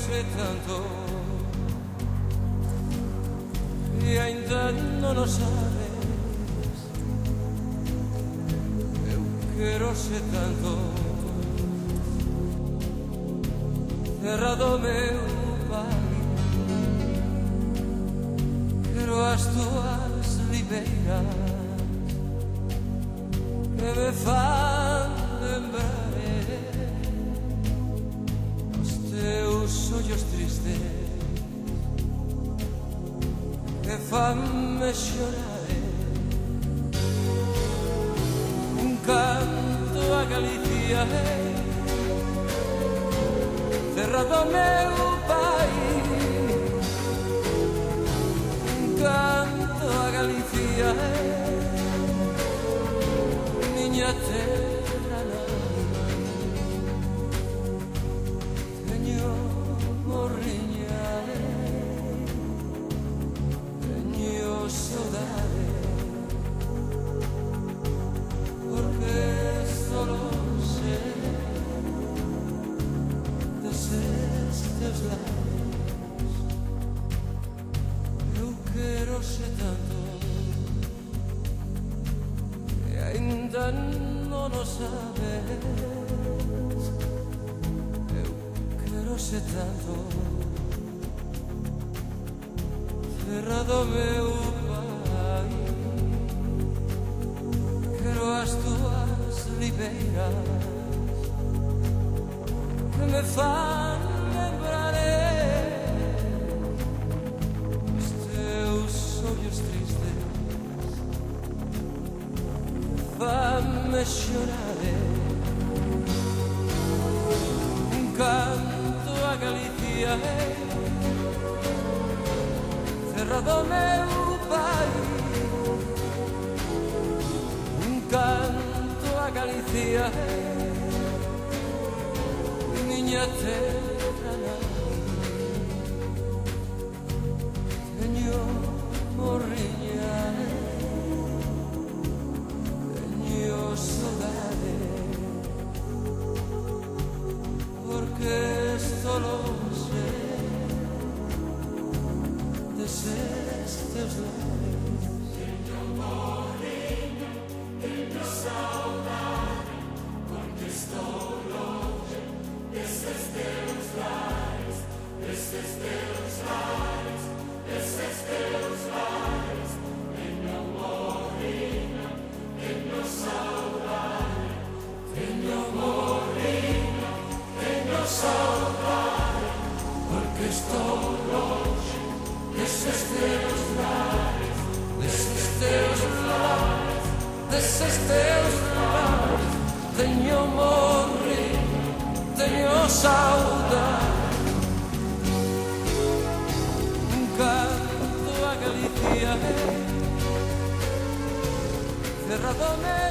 sei tanto e ainda non o sabes. Eu quero ser tanto terra do meu pai. Quero as tuas ribeiras que me fan lembrar os teus ollos tristes que fanme chorar. Un canto a Galicia, terra do meu pai. Un canto a Galicia, miña terra nai. Teño morriña, teño saudade, porque solo sei deses teus labios. Eu quero ser tanto e ainda non o sabes. Eu quero ser tanto terra do meu pai. Quero as tuas ribeiras que me fan lembrar os teus ollos tristes, fan-me chorar. Un canto a Galicia, terra do meu pai. Un canto a Galicia, miña terra nai. Teño morriña, teño saudade, porque solo sei deses teus labios. Teño morriña, teño saudade, porque estou longe desses teus lares, desses teus lares, desses teus lares. Teño morriña, teño saudade, teño morriña, teño saudade, porque estou longe desses teus lares, desses teus lares, desses teus lares. Teño morriña, teño saudade. Un canto a Galicia, terra do meu